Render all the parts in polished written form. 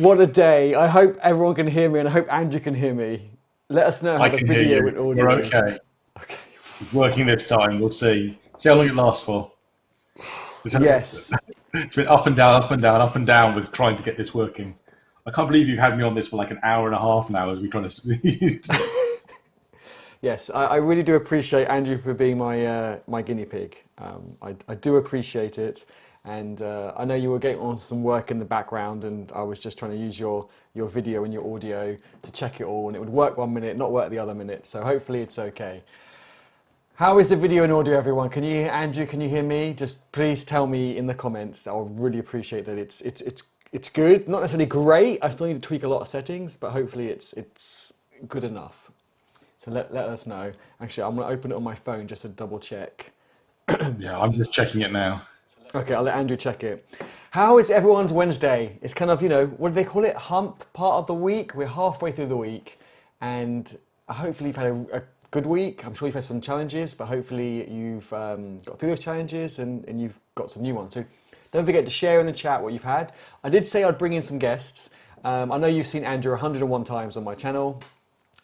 What a day. I hope everyone can hear me and I hope Andrew can hear me. Let us know how I the can hear video you. and audio You're is. okay. Okay. It's working this time. We'll see. See how long it lasts for. It's Yes. been up and down, up and down, up and down with trying to get this working. I can't believe you've had me on this for like an hour and a half now as we're trying to. Yes, I really do appreciate Andrew for being my guinea pig. I do appreciate it, and I know you were getting on some work in the background, and I was just trying to use your video and your audio to check it all, and it would work one minute, not work the other minute. So hopefully it's okay. How is the video and audio, everyone? Can you hear Andrew? Can you hear me? Just please tell me in the comments. I'll really appreciate that. It's good. Not necessarily great. I still need to tweak a lot of settings, but hopefully it's good enough. So let us know. Actually, I'm going to open it on my phone just to double check. Yeah, I'm just checking it now. Okay, I'll let Andrew check it. How is everyone's Wednesday? It's kind of, what do they call it? Hump part of the week. We're halfway through the week, and hopefully you've had a good week. I'm sure you've had some challenges, but hopefully you've got through those challenges and you've got some new ones. So don't forget to share in the chat what you've had. I did say I'd bring in some guests. I know you've seen Andrew 101 times on my channel.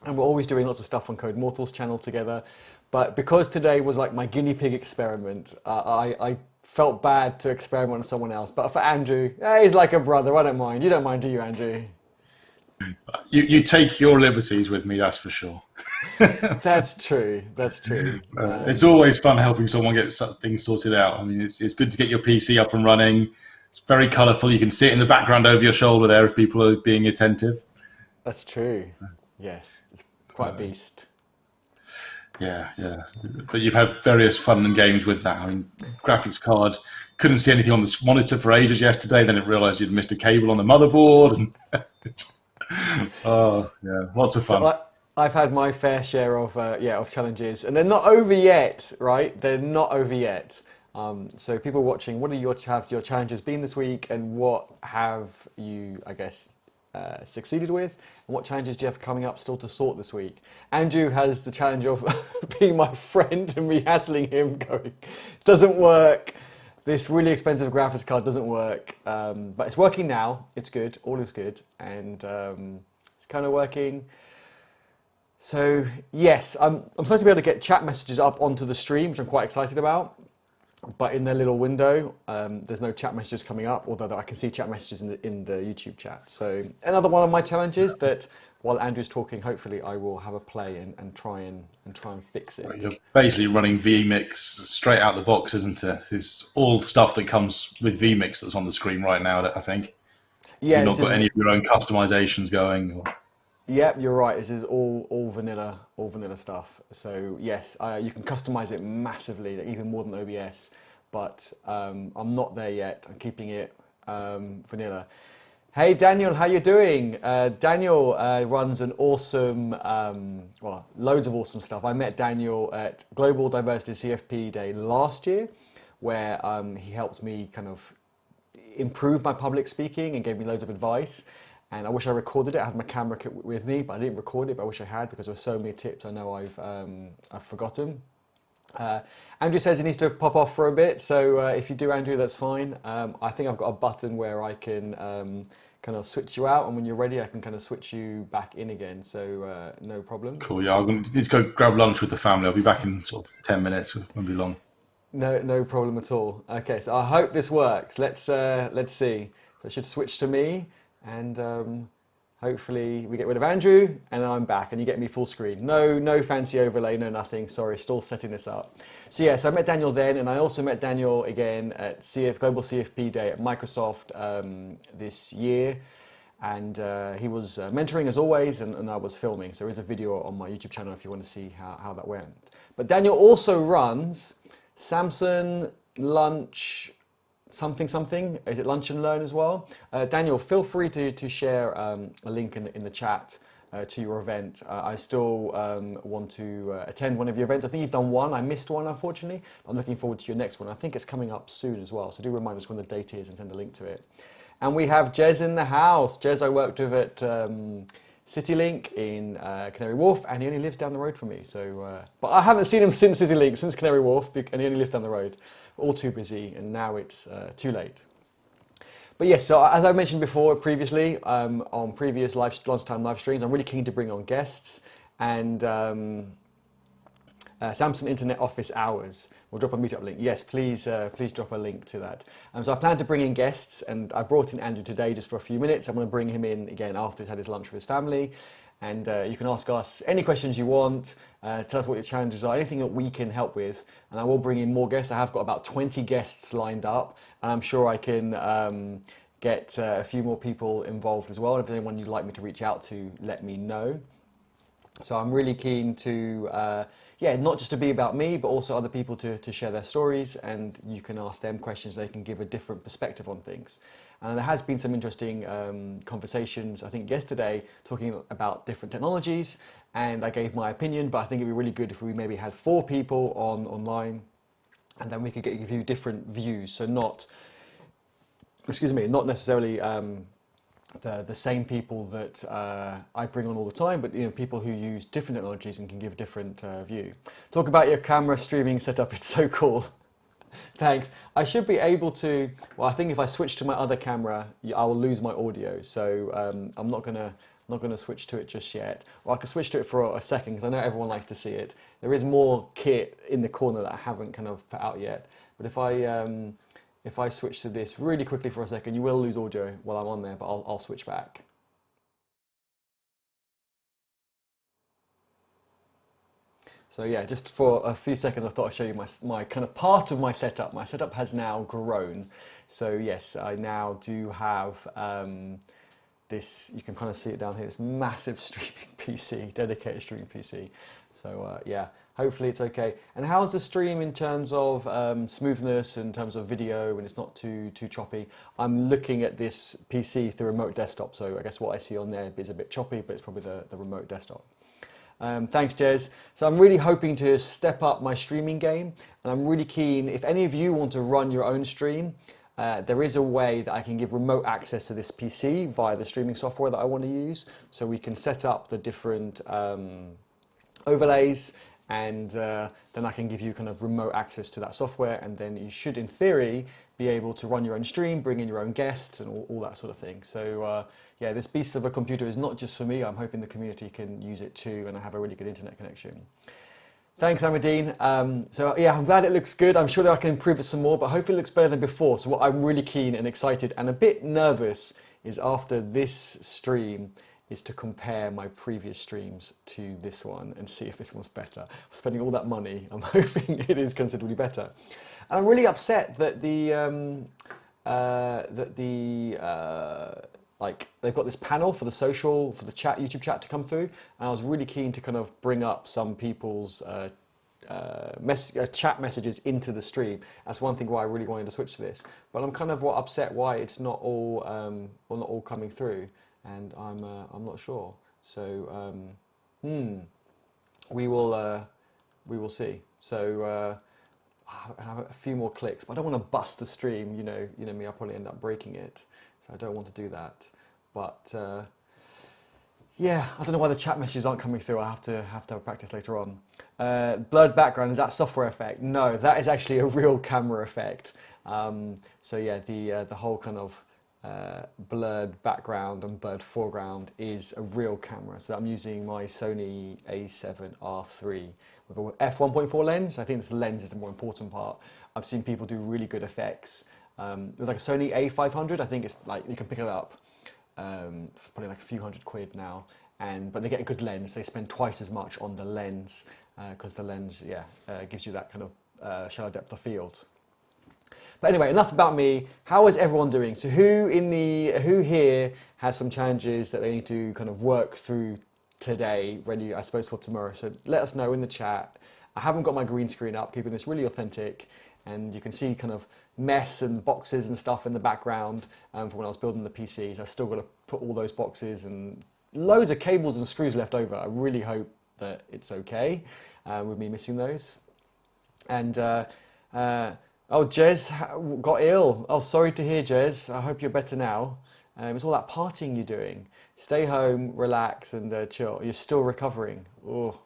And we're always doing lots of stuff on Code Mortal's channel together. But because today was like my guinea pig experiment, I felt bad to experiment on someone else. But for Andrew, he's like a brother. I don't mind. You don't mind, do you, Andrew? You take your liberties with me, that's for sure. That's true. That's true. It's always fun helping someone get things sorted out. I mean, it's good to get your PC up and running. It's very colourful. You can see it in the background over your shoulder there if people are being attentive. That's true. Yes, it's quite a beast. Yeah, yeah. But you've had various fun and games with that. I mean, graphics card, couldn't see anything on the monitor for ages yesterday. Then it realised you'd missed a cable on the motherboard. And oh, yeah, lots of fun. So I've had my fair share of challenges, and they're not over yet, right? They're not over yet. So people watching, what are your challenges been this week, and what have you, I guess, succeeded with, and what challenges do you have coming up still to sort this week? Andrew has the challenge of being my friend and me hassling him, going, doesn't work. This really expensive graphics card doesn't work, but it's working now. It's good. All is good, and it's kind of working. So yes, I'm supposed to be able to get chat messages up onto the stream, which I'm quite excited about. But in their little window, there's no chat messages coming up, although I can see chat messages in the YouTube chat. So another one of my challenges that while Andrew's talking, hopefully I will have a play and try and fix it. You're basically running vMix straight out the box, isn't it? It's all stuff that comes with vMix that's on the screen right now, I think. Yeah, You've not got any of your own customizations going. Or... Yep, you're right. This is all vanilla stuff. So yes, you can customize it massively, like even more than OBS. But I'm not there yet. I'm keeping it vanilla. Hey Daniel, how you doing? Daniel runs an awesome, well, loads of awesome stuff. I met Daniel at Global Diversity CFP Day last year, where he helped me kind of improve my public speaking and gave me loads of advice. And I wish I recorded it. I had my camera with me, but I didn't record it. But I wish I had, because there were so many tips I know I've forgotten. Andrew says he needs to pop off for a bit. So if you do, Andrew, that's fine. I think I've got a button where I can kind of switch you out, and when you're ready, I can kind of switch you back in again. So no problem. Cool. Yeah, I'm going to need to go grab lunch with the family. I'll be back in sort of 10 minutes. It won't be long. No problem at all. Okay, so I hope this works. Let's see. So it should switch to me. And hopefully we get rid of Andrew and I'm back and you get me full screen. No fancy overlay, no nothing. Sorry, still setting this up. So yeah, so I met Daniel then, and I also met Daniel again at Global CFP Day at Microsoft this year. And he was mentoring as always, and I was filming. So there is a video on my YouTube channel if you want to see how that went. But Daniel also runs Samson Lunch something. Is it Lunch and Learn as well? Daniel, feel free to share a link in the chat to your event. I still want to attend one of your events. I think you've done one. I missed one, unfortunately. I'm looking forward to your next one. I think it's coming up soon as well. So do remind us when the date is and send a link to it. And we have Jez in the house. Jez I worked with at CityLink in Canary Wharf, and he only lives down the road from me. So, but I haven't seen him since CityLink, since Canary Wharf, and he only lives down the road. All too busy, and now it's too late. But yes, so as I mentioned before previously, on previous lunchtime live streams, I'm really keen to bring on guests and Samsung Internet Office Hours. We'll drop a meetup link. Yes, please, please drop a link to that. So I plan to bring in guests, and I brought in Andrew today just for a few minutes. I'm going to bring him in again after he's had his lunch with his family. And you can ask us any questions you want, tell us what your challenges are, anything that we can help with. And I will bring in more guests. I have got about 20 guests lined up, and I'm sure I can get a few more people involved as well. If there's anyone you'd like me to reach out to, let me know. So I'm really keen to, not just to be about me, but also other people to share their stories, and you can ask them questions. They can give a different perspective on things. And there has been some interesting conversations, I think yesterday, talking about different technologies, and I gave my opinion, but I think it'd be really good if we maybe had 4 people online, and then we could give you different views. So not necessarily the same people that I bring on all the time, but people who use different technologies and can give a different view. Talk about your camera streaming setup, it's so cool. Thanks. I should be able to, well, I think if I switch to my other camera, I will lose my audio. So I'm not gonna switch to it just yet. Or I can switch to it for a second because I know everyone likes to see it. There is more kit in the corner that I haven't kind of put out yet. But if I switch to this really quickly for a second, you will lose audio while I'm on there, but I'll switch back. So yeah, just for a few seconds, I thought I'd show you my kind of part of my setup. My setup has now grown. So yes, I now do have this, you can kind of see it down here, this massive streaming PC, dedicated streaming PC. So yeah, hopefully it's okay. And how's the stream in terms of smoothness, in terms of video, when it's not too choppy? I'm looking at this PC through remote desktop, so I guess what I see on there is a bit choppy, but it's probably the remote desktop. Thanks, Jez. So I'm really hoping to step up my streaming game, and I'm really keen, if any of you want to run your own stream, there is a way that I can give remote access to this PC via the streaming software that I want to use, so we can set up the different overlays, and then I can give you kind of remote access to that software, and then you should, in theory, be able to run your own stream, bring in your own guests, and all that sort of thing. So yeah, this beast of a computer is not just for me. I'm hoping the community can use it too, and I have a really good internet connection. Thanks, Amadine. So yeah, I'm glad it looks good. I'm sure that I can improve it some more, but hopefully it looks better than before. So what I'm really keen and excited and a bit nervous is after this stream is to compare my previous streams to this one and see if this one's better. I'm spending all that money. I'm hoping it is considerably better. And I'm really upset that like they've got this panel for the chat, YouTube chat to come through, and I was really keen to kind of bring up some people's chat messages into the stream. That's one thing why I really wanted to switch to this. But I'm kind of upset why it's not all coming through, and I'm not sure. So we will see. So I have a few more clicks, but I don't want to bust the stream. You know me. I'll probably end up breaking it. So I don't want to do that, but yeah, I don't know why the chat messages aren't coming through. I have to have a practice later on. Blurred background, is that software effect? No, that is actually a real camera effect. So yeah, the whole kind of blurred background and blurred foreground is a real camera. So I'm using my Sony A07R3 with a f1.4 lens. I think the lens is the more important part. I've seen people do really good effects. With like a Sony A500, I think it's like, you can pick it up for probably like a few £100 now, but they get a good lens. They spend twice as much on the lens because the lens, gives you that kind of shallow depth of field. But anyway, enough about me. How is everyone doing? So who here has some challenges that they need to kind of work through today, ready, I suppose, for tomorrow? So let us know in the chat. I haven't got my green screen up, keeping this really authentic, and you can see kind of mess and boxes and stuff in the background from when I was building the PCs. I've still got to put all those boxes and loads of cables and screws left over. I really hope that it's okay with me missing those. And oh, Jez got ill. Oh, sorry to hear, Jez. I hope you're better now. It's all that partying you're doing. Stay home, relax, and chill. You're still recovering. Oh,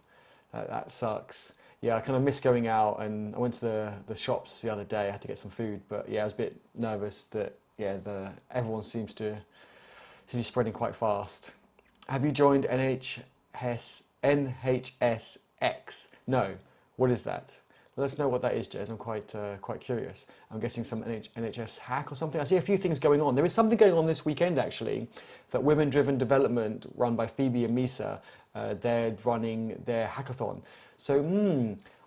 that sucks. Yeah, I kind of miss going out, and I went to the shops the other day. I had to get some food, but yeah, I was a bit nervous that yeah, everyone seems to be spreading quite fast. Have you joined NHSX? No. What is that? Let us know what that is, Jez. I'm quite curious. I'm guessing some NHS hack or something. I see a few things going on. There is something going on this weekend, actually, that Women-Driven Development, run by Phoebe and Misa, they're running their hackathon. So,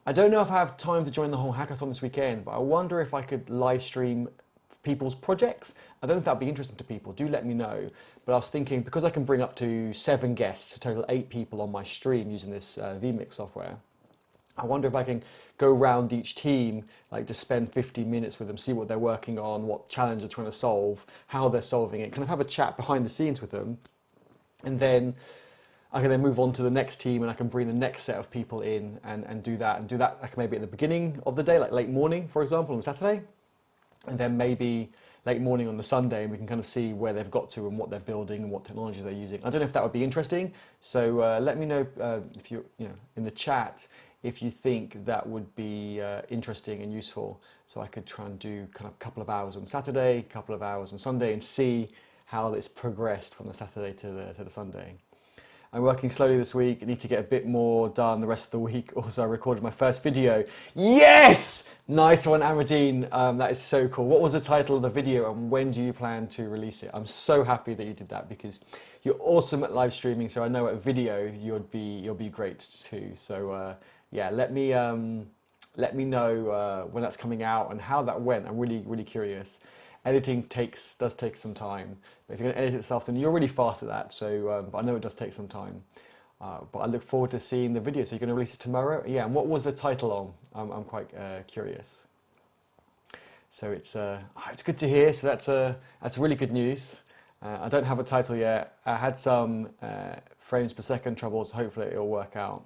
I don't know if I have time to join the whole hackathon this weekend, but I wonder if I could live stream people's projects. I don't know if that'd be interesting to people. Do let me know. But I was thinking, because I can bring up to 7 guests, a total 8 people on my stream using this vMix software, I wonder if I can go around each team, like just spend 15 minutes with them, see what they're working on, what challenge they're trying to solve, how they're solving it, kind of have a chat behind the scenes with them, and then I can then move on to the next team, and I can bring the next set of people in and do that like maybe at the beginning of the day, like late morning, for example, on Saturday, and then maybe late morning on the Sunday, and we can kind of see where they've got to and what they're building and what technologies they're using. I don't know if that would be interesting, so let me know if you in the chat if you think that would be interesting and useful, so I could try and do kind of a couple of hours on Saturday, a couple of hours on Sunday, and see how it's progressed from the Saturday to the Sunday. I'm working slowly this week. I need to get a bit more done the rest of the week. Also, I recorded my first video. Yes! Nice one, Amadine. That is so cool. What was the title of the video, and when do you plan to release it? I'm so happy that you did that, because you're awesome at live streaming. So I know at video you'll be great too. So yeah, let me know when that's coming out and how that went. I'm really curious. Editing does take some time. But if you're going to edit it this afternoon, you're really fast at that. So, but I know it does take some time. But I look forward to seeing the video. So you're going to release it tomorrow? Yeah. And what was the title on? I'm quite curious. So it's good to hear. So that's really good news. I don't have a title yet. I had some frames per second troubles. Hopefully it'll work out.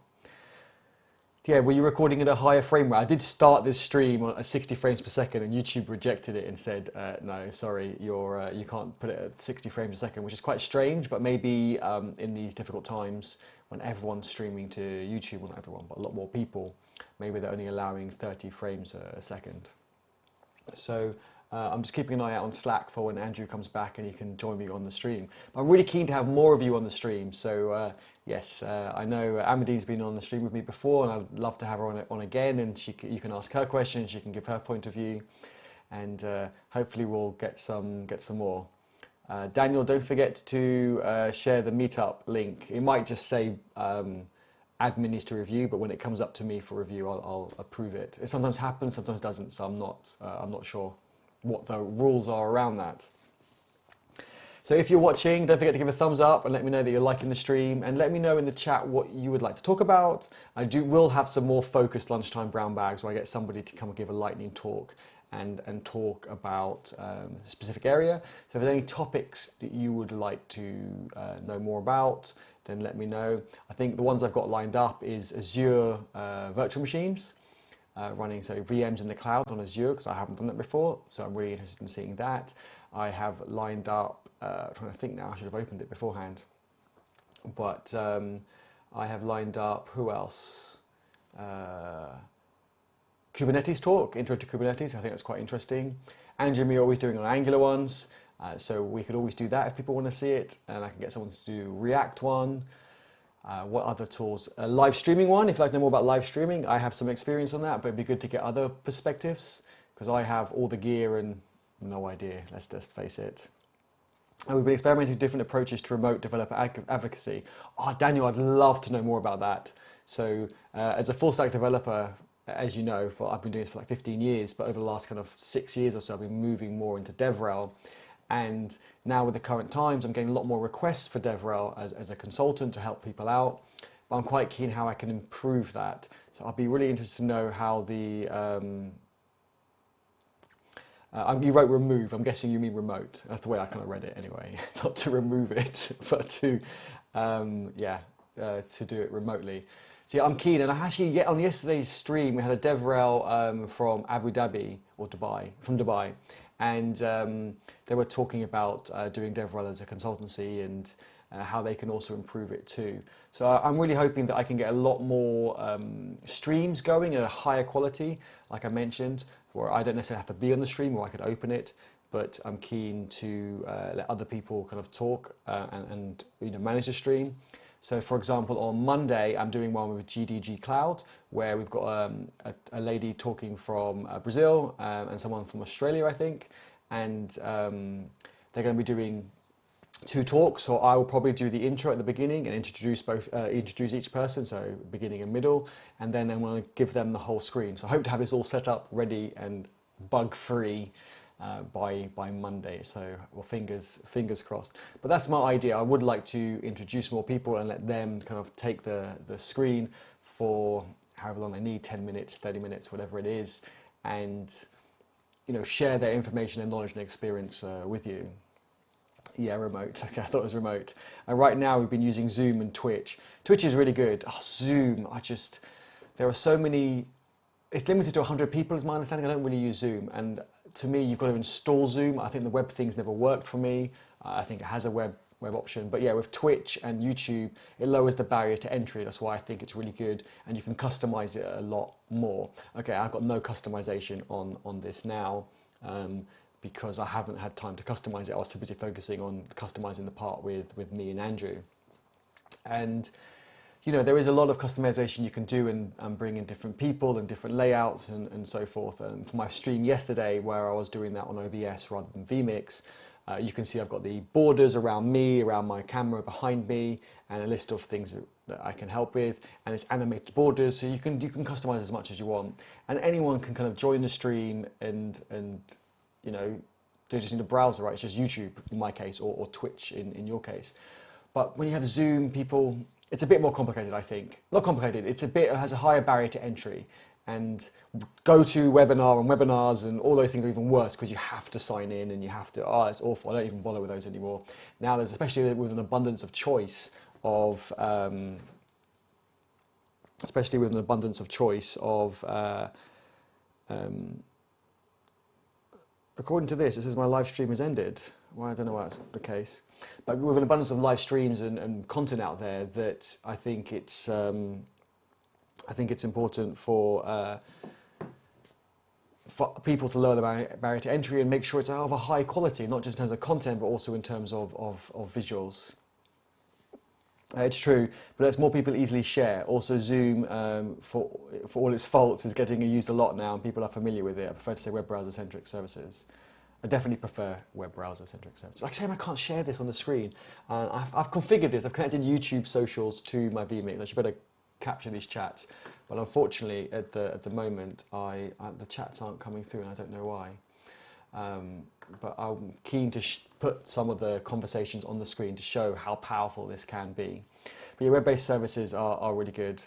Yeah, were you recording at a higher frame rate? I did start this stream at 60 frames per second, and YouTube rejected it and said, no, sorry, you can't put it at 60 frames a second, which is quite strange, but maybe in these difficult times when everyone's streaming to YouTube, well, not everyone, but a lot more people, maybe they're only allowing 30 frames a second. So I'm just keeping an eye out on Slack for when Andrew comes back and he can join me on the stream. But I'm really keen to have more of you on the stream. So yes, I know Amadine's been on the stream with me before, and I'd love to have her on again, and you can ask her questions, she can give her point of view, and hopefully we'll get some more. Daniel, don't forget to share the meetup link. It might just say admin needs to review, but when it comes up to me for review, I'll approve it. It sometimes happens, sometimes doesn't, so I'm not sure what the rules are around that. So if you're watching, don't forget to give a thumbs up and let me know that you're liking the stream, and let me know in the chat what you would like to talk about. Will have some more focused lunchtime brown bags where I get somebody to come and give a lightning talk and talk about a specific area. So if there's any topics that you would like to know more about, then let me know. I think the ones I've got lined up is Azure virtual machines, running VMs in the cloud on Azure, because I haven't done that before, so I'm really interested in seeing that. I have lined up, trying to think now, I should have opened it beforehand, but I have lined up, who else? Kubernetes talk, intro to Kubernetes. I think that's quite interesting. Andrew and me are always doing on Angular ones, so we could always do that if people want to see it, and I can get someone to do React one. What other tools? A live streaming one, if you'd like to know more about live streaming. I have some experience on that, but it'd be good to get other perspectives, because I have all the gear and no idea, let's just face it. And we've been experimenting with different approaches to remote developer advocacy. Oh, Daniel, I'd love to know more about that. So as a full stack developer, as you know, I've been doing this for like 15 years, but over the last kind of 6 years or so, I've been moving more into DevRel. And now with the current times, I'm getting a lot more requests for DevRel as a consultant to help people out. But I'm quite keen how I can improve that. So I'd be really interested to know how the, you wrote remove, I'm guessing you mean remote. That's the way I kind of read it anyway. Not to remove it, but to, to do it remotely. So yeah, I'm keen, and I actually, on yesterday's stream, we had a DevRel from Abu Dhabi, or Dubai, from Dubai. And they were talking about doing DevRel as a consultancy, and how they can also improve it too. So I'm really hoping that I can get a lot more streams going at a higher quality, like I mentioned, where I don't necessarily have to be on the stream, or I could open it, but I'm keen to let other people kind of talk and manage the stream. So for example, on Monday, I'm doing one with GDG Cloud, where we've got a lady talking from Brazil and someone from Australia, I think, and they're going to be doing 2 talks. So I will probably do the intro at the beginning and introduce each person, so beginning and middle, and then I'm going to give them the whole screen. So I hope to have this all set up, ready and bug-free by Monday. So, well, fingers crossed. But that's my idea. I would like to introduce more people and let them kind of take the screen for however long they need, 10 minutes, 30 minutes, whatever it is, and share their information and knowledge and experience with you. Yeah, remote. Okay, I thought it was remote. And right now we've been using Zoom and Twitch. Twitch is really good. Zoom, there are so many, it's limited to 100 people is my understanding. I don't really use Zoom. And to me, you've got to install Zoom. I think the web thing's never worked for me. I think it has a web option. But yeah, with Twitch and YouTube, it lowers the barrier to entry. That's why I think it's really good. And you can customize it a lot more. Okay, I've got no customization on this now. Because I haven't had time to customize it. I was too busy focusing on customizing the part with me and Andrew. And there is a lot of customization you can do and bring in different people and different layouts and so forth. And for my stream yesterday, where I was doing that on OBS rather than vMix, you can see I've got the borders around me, around my camera behind me, and a list of things that I can help with. And it's animated borders, so you can customize as much as you want. And anyone can kind of join the stream and they just need a browser, right? It's just YouTube in my case, or Twitch in your case. But when you have Zoom, it's a bit more complicated, I think. Not complicated, it has a higher barrier to entry. And GoToWebinar and webinars and all those things are even worse because you have to sign in and you have to, it's awful. I don't even bother with those anymore. Now especially with an abundance of choice of, according to this, it says my live stream has ended. Well, I don't know why that's the case. But with an abundance of live streams and content out there, that I think it's important for people to lower the barrier to entry and make sure it's of a high quality, not just in terms of content, but also in terms of visuals. It's true, but lets more people easily share. Also, Zoom, for all its faults, is getting used a lot now, and people are familiar with it. I prefer to say web browser-centric services. I definitely prefer web browser-centric services. Like saying I can't share this on the screen. I've configured this. I've connected YouTube socials to my vMix. I should better capture these chats. But unfortunately, at the moment, the chats aren't coming through, and I don't know why. But I'm keen to put some of the conversations on the screen to show how powerful this can be. But your web-based services are really good.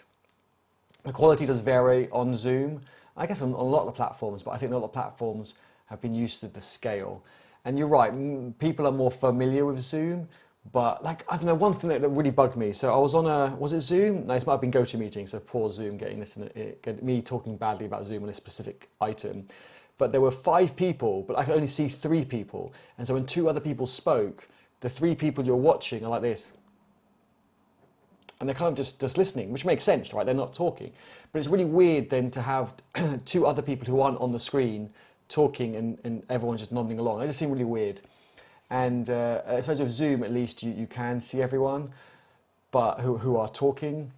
The quality does vary on Zoom, I guess on a lot of platforms, but I think a lot of platforms have been used to the scale. And you're right, people are more familiar with Zoom, but I don't know, one thing that really bugged me. So I was on was it Zoom? No, it might have been GoToMeeting, so poor Zoom getting me talking badly about Zoom on a specific item. But there were 5 people, but I could only see 3 people. And so when 2 other people spoke, the 3 people you're watching are like this. And they're kind of just listening, which makes sense, right? They're not talking. But it's really weird then to have 2 other people who aren't on the screen talking and everyone's just nodding along. It just seemed really weird. And I suppose with Zoom, at least, you can see everyone but who are talking.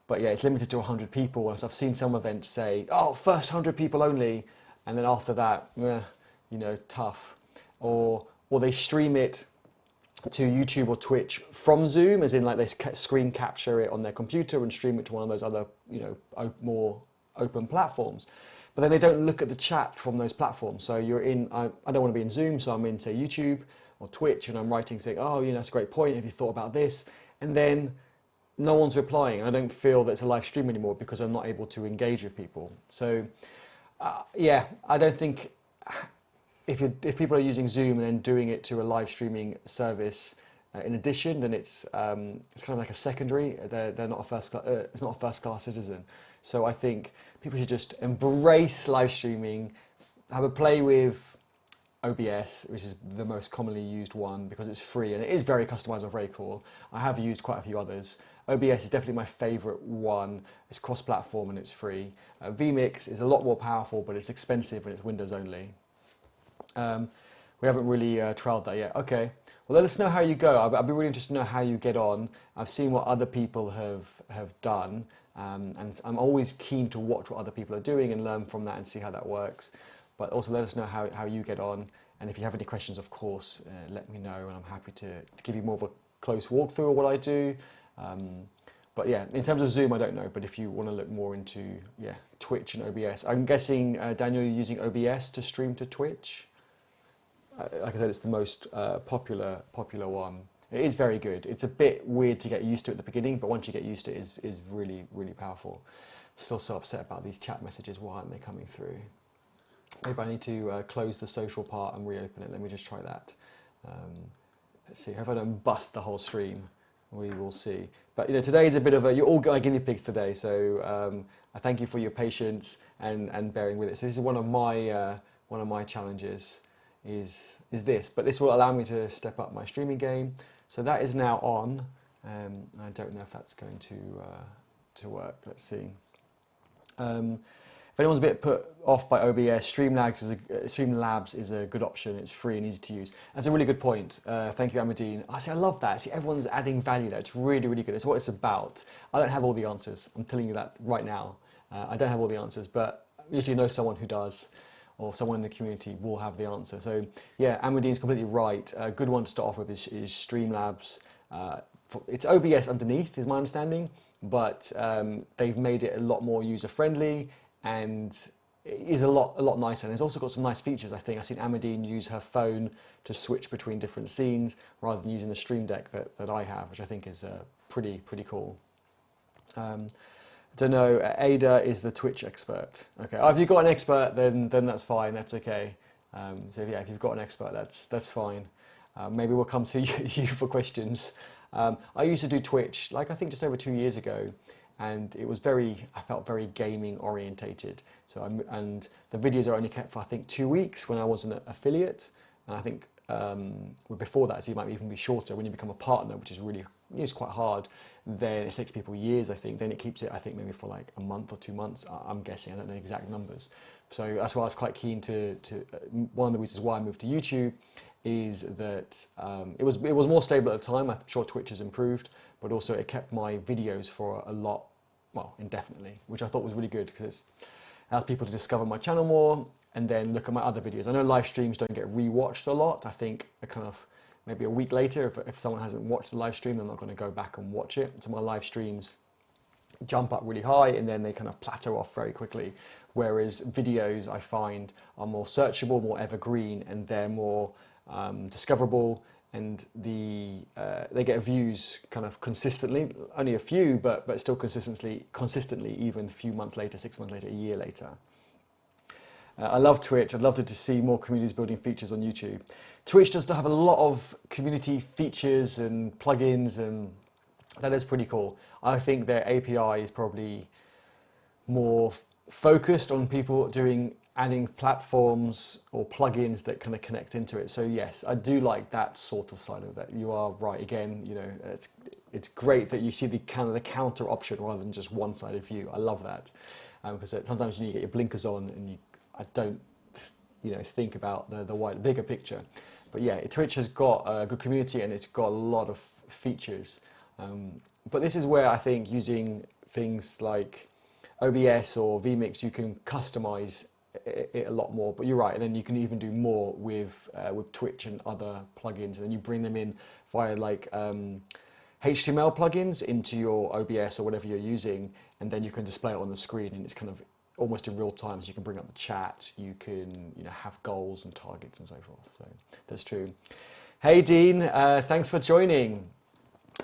But yeah, it's limited to 100 people. So I've seen some events say, first 100 people only. And then after that, tough. Or they stream it to YouTube or Twitch from Zoom, as in they screen capture it on their computer and stream it to one of those other, more open platforms. But then they don't look at the chat from those platforms. So you're in, I don't want to be in Zoom, so I'm in, say, YouTube or Twitch, and I'm writing saying, that's a great point, have you thought about this? And then no one's replying, and I don't feel that it's a live stream anymore because I'm not able to engage with people. So I don't think if people are using Zoom and then doing it to a live streaming service in addition, then it's kind of like a secondary. They're not a first class. It's not a first class citizen. So I think people should just embrace live streaming, have a play with OBS, which is the most commonly used one because it's free and it is very customizable, very cool. I have used quite a few others. OBS is definitely my favorite one. It's cross-platform and it's free. vMix is a lot more powerful, but it's expensive and it's Windows only. We haven't really trialed that yet. Okay. Well, let us know how you go. I'd be really interested to know how you get on. I've seen what other people have done, and I'm always keen to watch what other people are doing and learn from that and see how that works. But also let us know how you get on. And if you have any questions, of course, let me know, and I'm happy to give you more of a close walkthrough of what I do. But yeah, in terms of Zoom, I don't know. But if you want to look more into Twitch and OBS, I'm guessing Daniel, you're using OBS to stream to Twitch. Like I said, it's the most popular one. It is very good. It's a bit weird to get used to at the beginning, but once you get used to it, it's really, really powerful. Still so upset about these chat messages. Why aren't they coming through? Maybe I need to close the social part and reopen it. Let me just try that. Let's see. If I don't bust the whole stream, we will see. But today is a bit of you're all my guinea pigs today, so I thank you for your patience and bearing with it. So this is one of my challenges. Is this, but this will allow me to step up my streaming game. So that is now on. I don't know if that's going to work. Let's see. If anyone's a bit put off by OBS, Streamlabs is a good option. It's free and easy to use. That's a really good point. Thank you, Amadine. I love that. See, everyone's adding value there. It's really, really good. It's what it's about. I don't have all the answers. I'm telling you that right now. I don't have all the answers, but usually know someone who does, or someone in the community will have the answer. So yeah, Amadine's completely right. A good one to start off with is Streamlabs. It's OBS underneath, is my understanding, but they've made it a lot more user-friendly, and it is a lot nicer. And it's also got some nice features, I think. I've seen Amadine use her phone to switch between different scenes rather than using the Stream Deck that I have, which I think is pretty cool. I don't know, Ada is the Twitch expert. Okay, if you've got an expert, then that's fine, that's okay. So yeah, if you've got an expert, that's fine. Maybe we'll come to you for questions. I used to do Twitch, I think just over 2 years ago, and it was I felt very gaming orientated. So and the videos are only kept for I think 2 weeks when I was an affiliate, and I think before that, so you might even be shorter when you become a partner, which is quite hard. Then it takes people years, I think. Then it keeps it, I think, maybe for like a month or 2 months. I'm guessing. I don't know the exact numbers. So that's why I was quite keen to. One of the reasons why I moved to YouTube is that it was more stable at the time. I'm sure Twitch has improved, but also it kept my videos for indefinitely, which I thought was really good because it allows people to discover my channel more and then look at my other videos. I know live streams don't get rewatched a lot. I think maybe a week later, if someone hasn't watched the live stream, they're not going to go back and watch it. So my live streams jump up really high and then they kind of plateau off very quickly. Whereas videos, I find, are more searchable, more evergreen, and they're more discoverable, and they get views kind of consistently, only a few, but still consistently, even a few months later, 6 months later, a year later. I love Twitch. I'd love to see more communities building features on YouTube. Twitch does have a lot of community features and plugins, and that is pretty cool. I think their API is probably more focused on people adding platforms or plugins that kind of connect into it. So yes, I do like that sort of side of that. You are right. Again, it's great that you see the counter option rather than just one-sided view. I love that because sometimes you need to get your blinkers on and I don't think about the bigger picture. But yeah, Twitch has got a good community and it's got a lot of features. But this is where I think using things like OBS or vMix, you can customize it a lot more. But you're right, and then you can even do more with Twitch and other plugins, and then you bring them in via HTML plugins into your OBS or whatever you're using, and then you can display it on the screen, and it's kind of almost in real time. So you can bring up the chat, you can have goals and targets and so forth. So that's true. Hey Dean, thanks for joining.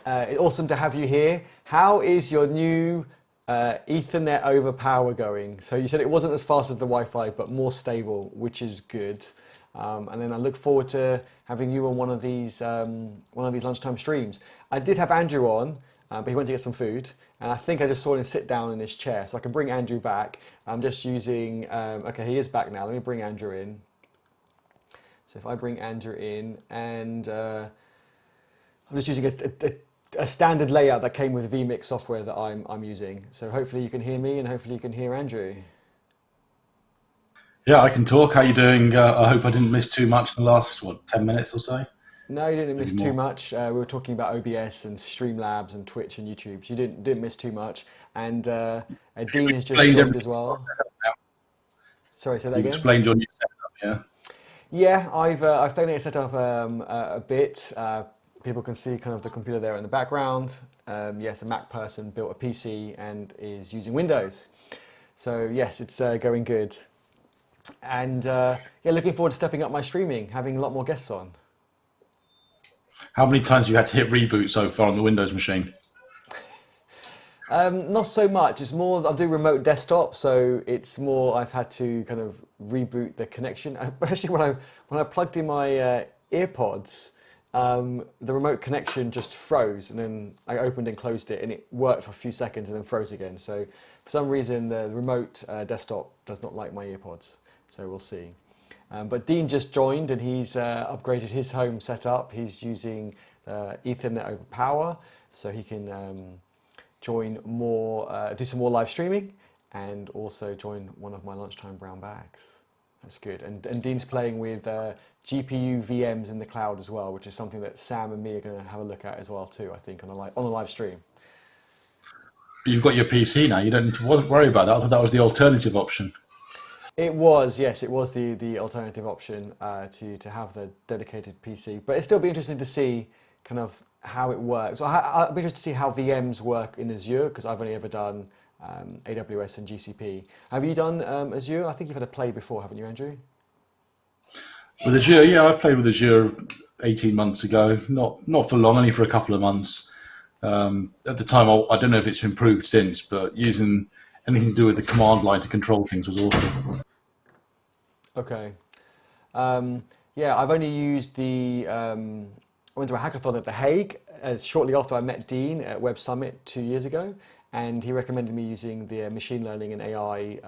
Awesome to have you here. How is your new Ethernet over power going? So you said it wasn't as fast as the Wi-Fi, but more stable, which is good. And then I look forward to having you on one of these lunchtime streams. I did have Andrew on, but he went to get some food, and I think I just saw him sit down in his chair. So I can bring Andrew back. I'm just using. Okay, he is back now. Let me bring Andrew in. So if I bring Andrew in, and I'm just using a standard layout that came with vMix software that I'm using. So hopefully you can hear me and hopefully you can hear Andrew. Yeah, I can talk. How you doing? I hope I didn't miss too much in the last, 10 minutes or so? No, you didn't Maybe miss too more. much. We were talking about OBS and Streamlabs and Twitch and YouTube. So you didn't miss too much. And Dean has just Explained joined everything. as well. Sorry, say that You've again. explained your new setup, yeah? Yeah, I've taken it set up a bit. People can see kind of the computer there in the background. Yes, a Mac person built a PC and is using Windows. So yes, it's going good. And yeah, looking forward to stepping up my streaming, having a lot more guests on. How many times have you had to hit reboot so far on the Windows machine? Not so much. It's more I do remote desktop, so it's more I've had to kind of reboot the connection. Especially when I plugged in my earpods, the remote connection just froze, and then I opened and closed it, and it worked for a few seconds and then froze again. So for some reason, the remote desktop does not like my earpods. So we'll see. But Dean just joined, and he's upgraded his home setup. He's using Ethernet over power, so he can join more, do some more live streaming, and also join one of my lunchtime brown bags. That's good. And Dean's playing with GPU VMs in the cloud as well, which is something that Sam and me are going to have a look at as well too. I think on a live stream. You've got your PC now. You don't need to worry about that. I thought that was the alternative option. It was, yes, it was the alternative option to have the dedicated PC, but it'd still be interesting to see kind of how it works. I'd be interested to see how VMs work in Azure because I've only ever done AWS and GCP. Have you done Azure? I think you've had a play before, haven't you, Andrew? With Azure, yeah, I played with Azure 18 months ago. Not for long, only for a couple of months. At the time, I don't know if it's improved since, but using anything to do with the command line to control things was awesome. Okay. Yeah, I've only used I went to a hackathon at The Hague shortly after I met Dean at Web Summit 2 years ago, and he recommended me using the machine learning and AI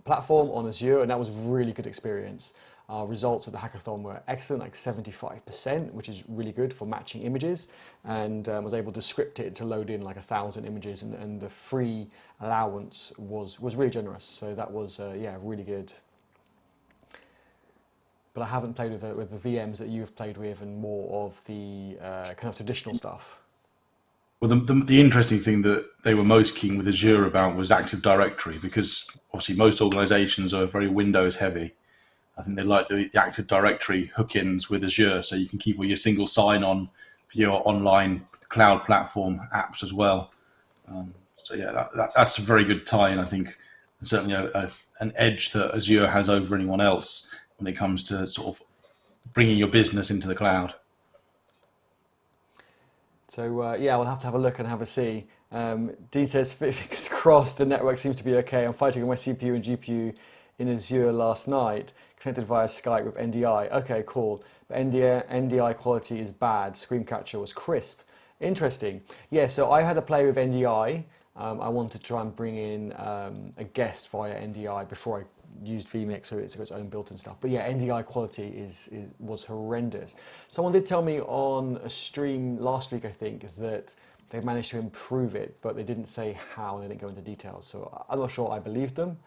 platform on Azure, and that was a really good experience. Our results at the hackathon were excellent, like 75%, which is really good for matching images, and was able to script it to load in like 1,000 images, and the free allowance was really generous. So that was yeah, really good. But I haven't played with the VMs that you've played with, and more of the kind of traditional stuff. Well, the interesting thing that they were most keen with Azure about was Active Directory because obviously most organizations are very Windows heavy. I think they like the Active Directory hook-ins with Azure, so you can keep all your single sign-on for your online cloud platform apps as well. So yeah, that's a very good tie-in, I think, and certainly an edge that Azure has over anyone else when it comes to sort of bringing your business into the cloud. So yeah, we'll have to have a look and have a see. Dean says, fingers crossed, the network seems to be okay. I'm fighting on my CPU and GPU in Azure last night, connected via Skype with NDI. Okay, cool. But NDI quality is bad. Screen capture was crisp. Interesting. Yeah, so I had a play with NDI. I wanted to try and bring in a guest via NDI before I used vMix, so it's got its own built-in stuff. But yeah, NDI quality was horrendous. Someone did tell me on a stream last week, I think, that they managed to improve it, but they didn't say how, and they didn't go into details. So I'm not sure I believed them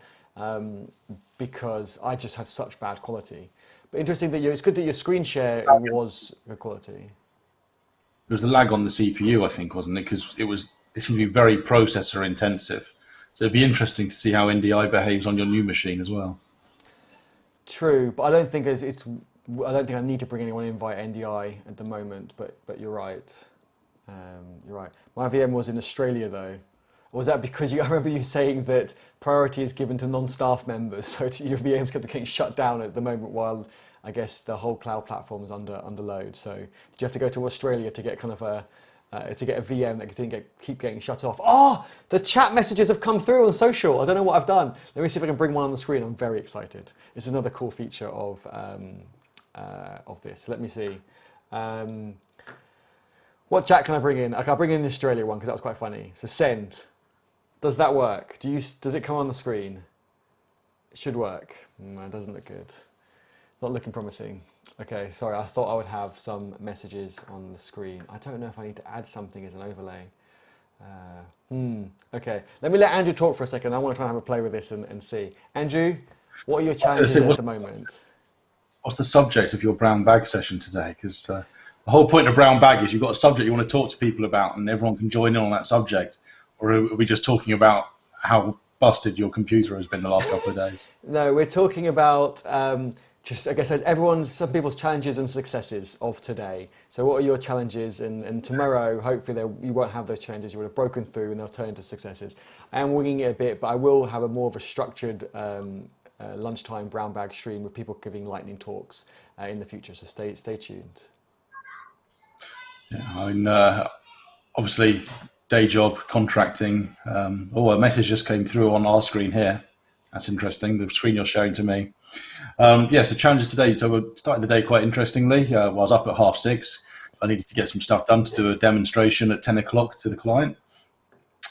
because I just had such bad quality. But interesting that it's good that your screen share was good quality. There was a lag on the CPU, I think, wasn't it? Because it seemed to be very processor intensive. So it'd be interesting to see how NDI behaves on your new machine as well. True, but I don't think I don't think I need to bring anyone in via NDI at the moment. But you're right. You're right. My VM was in Australia though. Was that because I remember you saying that priority is given to non-staff members, so your VMs kept getting shut down at the moment while I guess the whole cloud platform is under load. So did you have to go to Australia to get kind of to get a VM that didn't keep getting shut off? Oh, the chat messages have come through on social. I don't know what I've done. Let me see if I can bring one on the screen. I'm very excited. It's another cool feature of this. Let me see. What chat can I bring in? Okay, I'll bring in the Australia one because that was quite funny. So send. Does that work? Does it come on the screen? It should work. No, it doesn't look good. Not looking promising. Okay, sorry, I thought I would have some messages on the screen. I don't know if I need to add something as an overlay. Okay, let me let Andrew talk for a second. I want to try and have a play with this and see. Andrew, what are your challenges at the moment? What's the subject of your brown bag session today? Because the whole point of brown bag is you've got a subject you want to talk to people about, and everyone can join in on that subject. Or are we just talking about how busted your computer has been the last couple of days? No, we're talking about just, I guess, some people's challenges and successes of today. So what are your challenges? And tomorrow, hopefully, you won't have those challenges. You would have broken through and they'll turn into successes. I am winging it a bit, but I will have a more of a structured lunchtime brown bag stream with people giving lightning talks in the future. So stay tuned. Yeah, I mean, obviously, day job, contracting. A message just came through on our screen here. That's interesting, the screen you're sharing to me. So challenges today. So we started the day quite interestingly. I was up at 6:30. I needed to get some stuff done to do a demonstration at 10 o'clock to the client.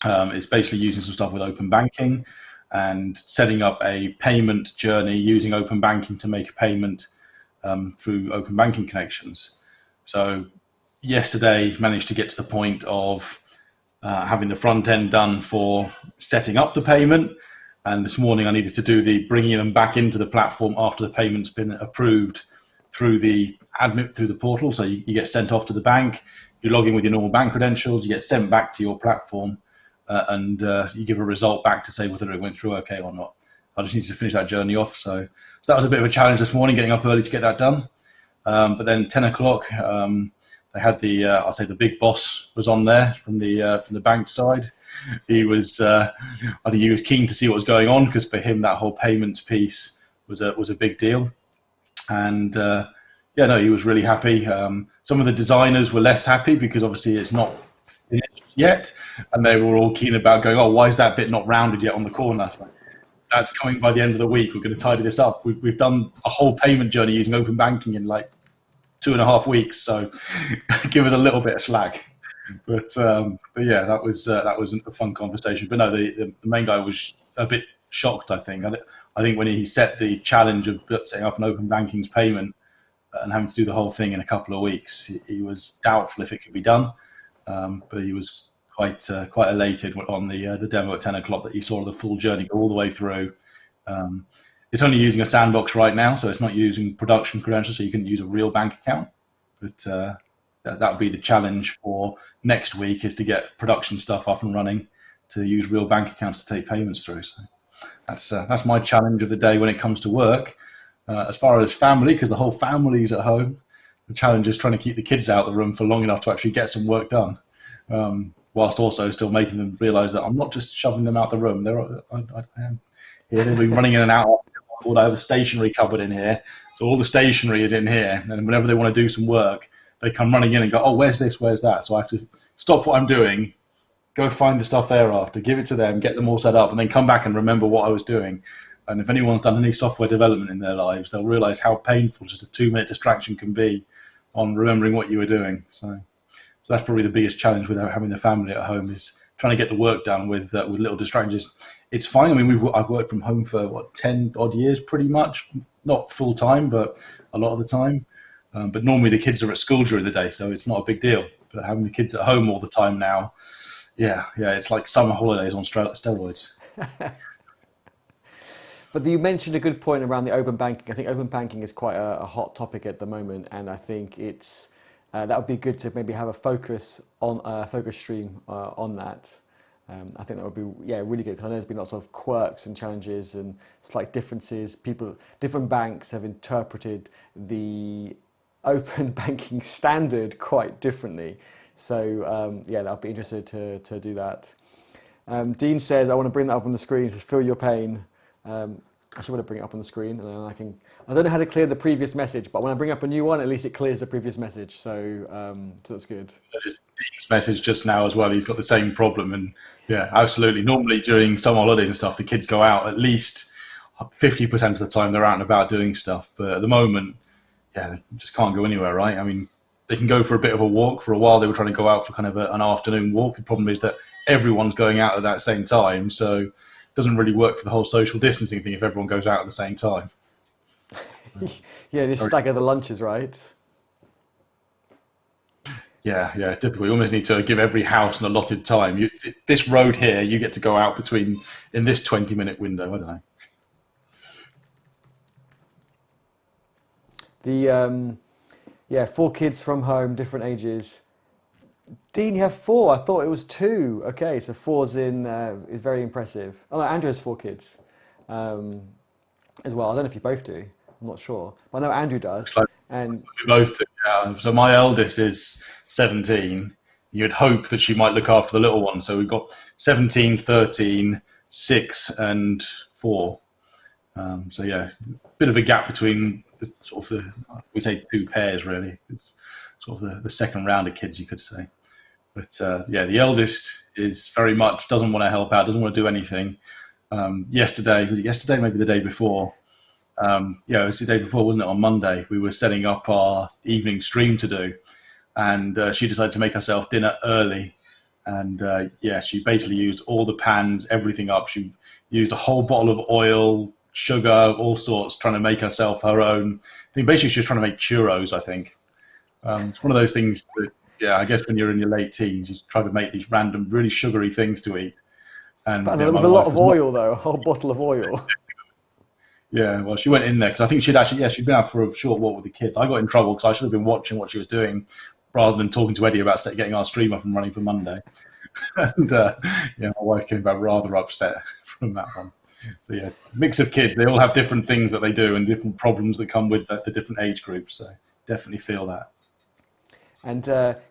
It's basically using some stuff with open banking and setting up a payment journey using open banking to make a payment through open banking connections. So yesterday managed to get to the point of having the front end done for setting up the payment. And this morning I needed to do the bringing them back into the platform after the payment's been approved through the portal. So you get sent off to the bank, you log in with your normal bank credentials, you get sent back to your platform, and you give a result back to say whether it went through okay or not. I just needed to finish that journey off. So that was a bit of a challenge this morning, getting up early to get that done. But then 10 o'clock, they had the big boss was on there from the bank side. He was, I think he was keen to see what was going on, because for him that whole payments piece was a big deal. And he was really happy. Some of the designers were less happy because obviously it's not finished yet, and they were all keen about going, oh, why is that bit not rounded yet on the corner? So that's coming by the end of the week. We're going to tidy this up. We've done a whole payment journey using open banking in like 2.5 weeks, so give us a little bit of slack. But yeah, that was a fun conversation. But no, the main guy was a bit shocked. I think when he set the challenge of setting up an open banking's payment and having to do the whole thing in a couple of weeks, he was doubtful if it could be done. But he was quite elated on the demo at 10 o'clock that he saw the full journey go all the way through. It's only using a sandbox right now, so it's not using production credentials, so you can use a real bank account. But that would be the challenge for next week, is to get production stuff up and running to use real bank accounts to take payments through. So that's my challenge of the day when it comes to work. As far as family, because the whole family's at home, the challenge is trying to keep the kids out of the room for long enough to actually get some work done, whilst also still making them realise that I'm not just shoving them out the room. I am here. They'll be running in and out. I have a stationery cupboard in here, so all the stationery is in here, and whenever they want to do some work, they come running in and go, oh, where's this, where's that? So I have to stop what I'm doing, go find the stuff thereafter, give it to them, get them all set up, and then come back and remember what I was doing. And if anyone's done any software development in their lives, they'll realise how painful just a 2-minute distraction can be on remembering what you were doing. So that's probably the biggest challenge with having the family at home, is trying to get the work done with little distractions. It's fine. I mean, I've worked from home for 10 odd years, pretty much, not full time, but a lot of the time. But normally the kids are at school during the day, so it's not a big deal. But having the kids at home all the time now, yeah, it's like summer holidays on steroids. But you mentioned a good point around the open banking. I think open banking is quite a hot topic at the moment, and I think it's that would be good to maybe have a focus stream on that. I think that would be really good, because I know there's been lots of quirks and challenges and slight differences. Different banks have interpreted the open banking standard quite differently. So I'll be interested to do that. Dean says, I want to bring that up on the screen. He says, feel your pain. I should want to bring it up on the screen, and then I don't know how to clear the previous message, but when I bring up a new one, at least it clears the previous message. So that's good. Dean's message just now as well, he's got the same problem. And yeah, absolutely. Normally during summer holidays and stuff, the kids go out at least 50% of the time. They're out and about doing stuff. But at the moment, they just can't go anywhere, right? I mean, they can go for a bit of a walk. For a while, they were trying to go out for kind of an afternoon walk. The problem is that everyone's going out at that same time. So it doesn't really work for the whole social distancing thing if everyone goes out at the same time. Yeah, just stagger the lunches, right? Yeah, typically you almost need to give every house an allotted time. This road here, you get to go out between in this 20-minute window. I don't know. Yeah, 4 kids from home, different ages. Dean, you have 4. I thought it was 2. Okay, so 4's in is very impressive. Oh, no, Andrew has 4 kids um, as well. I don't know if you both do. I'm not sure. But I know Andrew does. So And we both do. Yeah. So my eldest is 17. You'd hope that she might look after the little one. So we've got 17, 13, 6, and 4. So yeah, bit of a gap between we say 2 pairs really. It's sort of the second round of kids, you could say. But yeah, the eldest is very much doesn't want to help out, doesn't want to do anything. Yesterday, was it yesterday? Maybe the day before. Yeah, it was the day before, wasn't it? On Monday, we were setting up our evening stream to do, and she decided to make herself dinner early. And yeah, she basically used all the pans, everything up. She used a whole bottle of oil, sugar, all sorts, trying to make herself her own thing. Basically, she was trying to make churros, I think. It's one of those things that, yeah, I guess when you're in your late teens, you try to make these random, really sugary things to eat. And but yeah, with my a lot wife of was not. oil, though, a whole bottle of oil. Yeah, well, she went in there because I think she'd been out for a short walk with the kids. I got in trouble because I should have been watching what she was doing rather than talking to Eddie about getting our stream up and running for Monday. And yeah, my wife came back rather upset from that one. So yeah, mix of kids. They all have different things that they do and different problems that come with the different age groups. So definitely feel that. And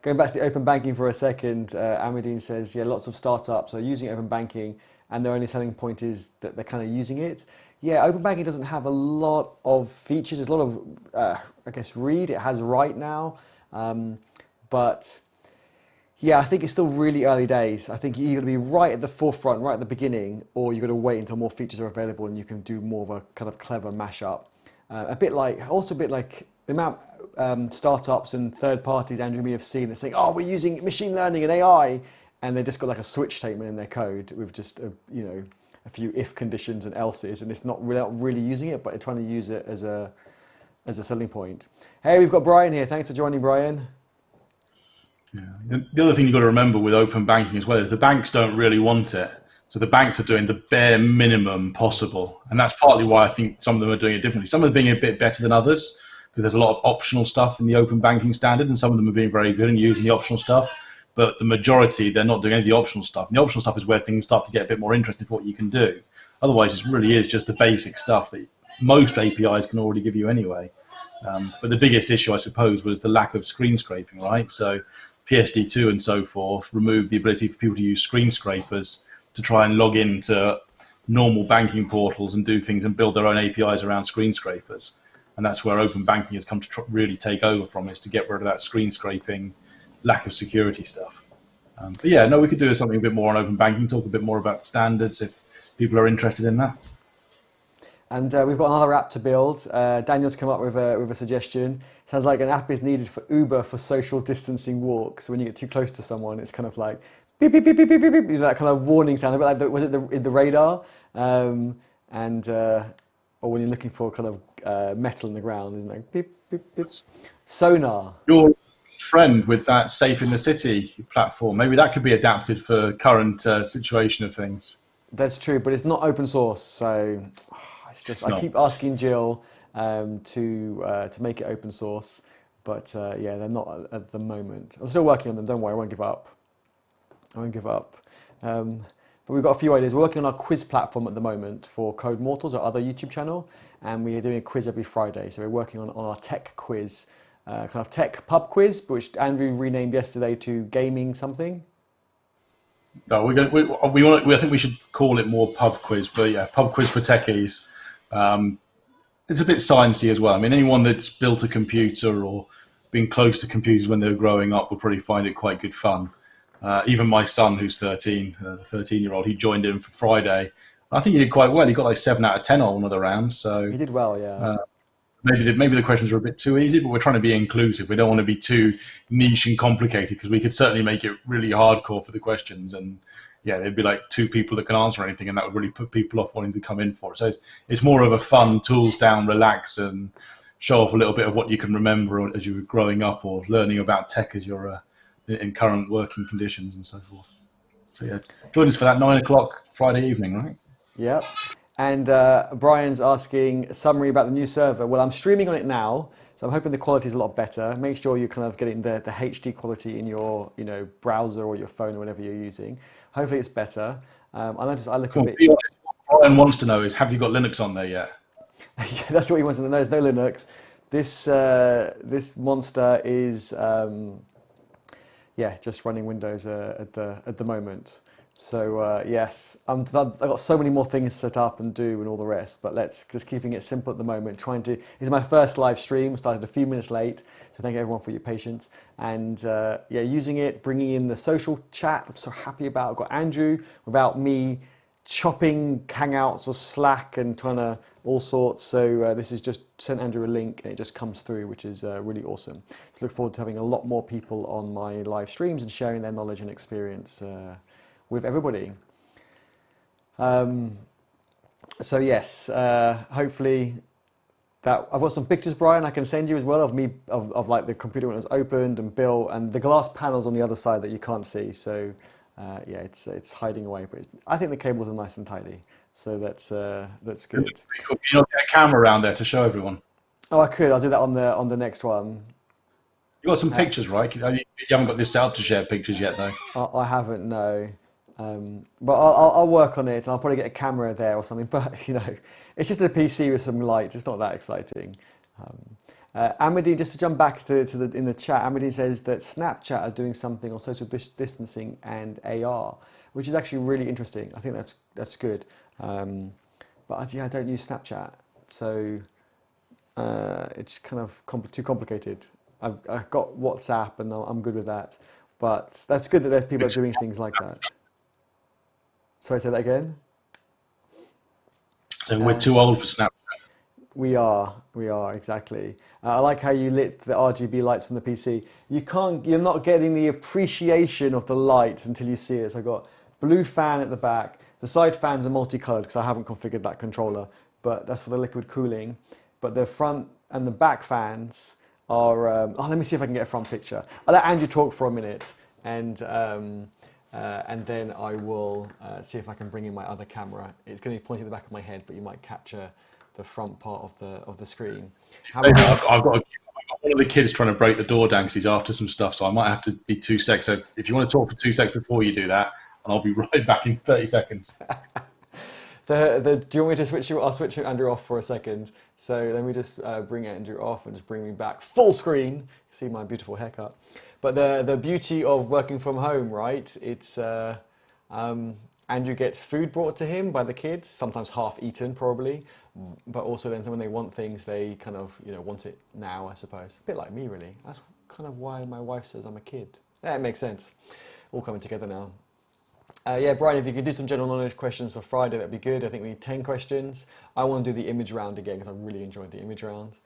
going back to the open banking for a second, Amadine says, yeah, lots of startups are using open banking and their only selling point is that they're kind of using it. Yeah, open banking doesn't have a lot of features. There's a lot of, I guess, read. It has write now. But yeah, I think it's still really early days. I think you've got to be right at the forefront, right at the beginning, or you've got to wait until more features are available and you can do more of a kind of clever mashup. Also a bit like the amount startups and third parties Andrew may have seen that's saying, oh, we're using machine learning and AI, and they just got like a switch statement in their code with just a few if conditions and else's, and it's not really using it, but they're trying to use it as a selling point. Hey, we've got Brian here. Thanks for joining, Brian. Yeah. The other thing you've got to remember with open banking as well is the banks don't really want it. So the banks are doing the bare minimum possible. And that's partly why I think some of them are doing it differently. Some are being a bit better than others because there's a lot of optional stuff in the open banking standard, and some of them are being very good and using the optional stuff. But the majority, they're not doing any of the optional stuff. And the optional stuff is where things start to get a bit more interesting for what you can do. Otherwise, it really is just the basic stuff that most APIs can already give you anyway. But the biggest issue, I suppose, was the lack of screen scraping, right? So PSD2 and so forth removed the ability for people to use screen scrapers to try and log into normal banking portals and do things and build their own APIs around screen scrapers. And that's where open banking has come to really take over from, is to get rid of that screen scraping, lack of security stuff. But yeah, no, we could do something a bit more on open banking, talk a bit more about standards if people are interested in that. And we've got another app to build. Daniel's come up with a suggestion. Sounds like an app is needed for Uber for social distancing walks. When you get too close to someone, it's kind of like beep, beep, beep, beep, beep, beep, beep, that kind of warning sound, a bit like was it the radar? Or when you're looking for kind of metal in the ground, isn't it? Like beep, beep, beep. Sonar. Your friend with that Safe in the City platform, maybe that could be adapted for current situation of things. That's true, but it's not open source, so I keep asking Jill to make it open source, but yeah, they're not at the moment. I'm still working on them. Don't worry, I won't give up. But we've got a few ideas. We're working on our quiz platform at the moment for Code Mortals, our other YouTube channel, and we are doing a quiz every Friday. So we're working on our tech quiz, kind of tech pub quiz, which Andrew renamed yesterday to gaming something. No, I think we should call it more pub quiz, but yeah, pub quiz for techies. It's a bit sciencey as well. I mean, anyone that's built a computer or been close to computers when they were growing up will probably find it quite good fun. Even my son, who's 13, the 13-year-old, he joined in for Friday. I think he did quite well. He got like 7 out of 10 on one of the rounds. So he did well, yeah. Maybe the questions are a bit too easy, but we're trying to be inclusive. We don't want to be too niche and complicated because we could certainly make it really hardcore for the questions. And yeah, there'd be like 2 people that can answer anything, and that would really put people off wanting to come in for it. So it's more of a fun, tools down, relax, and show off a little bit of what you can remember as you were growing up or learning about tech as you're in current working conditions and so forth. So yeah, join us for that 9 o'clock Friday evening, right? Yep. And Brian's asking a summary about the new server. Well, I'm streaming on it now, so I'm hoping the quality is a lot better. Make sure you're kind of getting the HD quality in your browser or your phone or whatever you're using. Hopefully it's better. I noticed I look a bit. Be honest, what Brian wants to know is, have you got Linux on there yet? Yeah, that's what he wants to know. There's no Linux. This monster is just running Windows at the moment. So yes, I've got so many more things set up and do and all the rest, but let's just keeping it simple at the moment. This is my first live stream, started a few minutes late, so thank everyone for your patience. And using it, bringing in the social chat, I'm so happy about. I've got Andrew without me chopping Hangouts or Slack and trying to all sorts. So this is just sent Andrew a link and it just comes through, which is really awesome. So look forward to having a lot more people on my live streams and sharing their knowledge and experience with everybody. So yes, hopefully that I've got some pictures, Brian, I can send you as well of me of like the computer when it was opened and built, and the glass panels on the other side that you can't see. So it's hiding away, but I think the cables are nice and tidy. So that's good. Can you not get a camera around there to show everyone? Oh, I could. I'll do that on the next one. You got some pictures, right? You haven't got this out to share pictures yet, though. I haven't, no. But I'll work on it, and I'll probably get a camera there or something. But it's just a PC with some lights. It's not that exciting. Amity, just to jump back in the chat, Amity says that Snapchat is doing something on social distancing and AR, which is actually really interesting. I think that's good. But I don't use Snapchat, so it's kind of too complicated. I've got WhatsApp, and I'm good with that. But that's good that there's people doing things like that. Sorry, say that again? So we're too old for Snapchat. We are, exactly. I like how you lit the RGB lights on the PC. You're not getting the appreciation of the lights until you see it. So I've got blue fan at the back. The side fans are multicolored because I haven't configured that controller, but that's for the liquid cooling. But the front and the back fans are, let me see if I can get a front picture. I'll let Andrew talk for a minute, and then I will see if I can bring in my other camera. It's going to be pointing at the back of my head, but you might capture the front part of the screen. I've got one of the kids trying to break the door down because he's after some stuff, so I might have to be 2 secs. So if you want to talk for 2 secs before you do that, and I'll be right back in 30 seconds. Do you want me to switch you? I'll switch Andrew off for a second. So let me just bring Andrew off and just bring me back full screen. See my beautiful haircut. But the beauty of working from home, right? It's Andrew gets food brought to him by the kids, sometimes half eaten probably, but also then when they want things, they kind of want it now, I suppose. A bit like me, really. That's kind of why my wife says I'm a kid. Yeah, it makes sense. All coming together now. Brian, if you could do some general knowledge questions for Friday, that'd be good. I think we need 10 questions. I want to do the image round again because I really enjoyed the image round.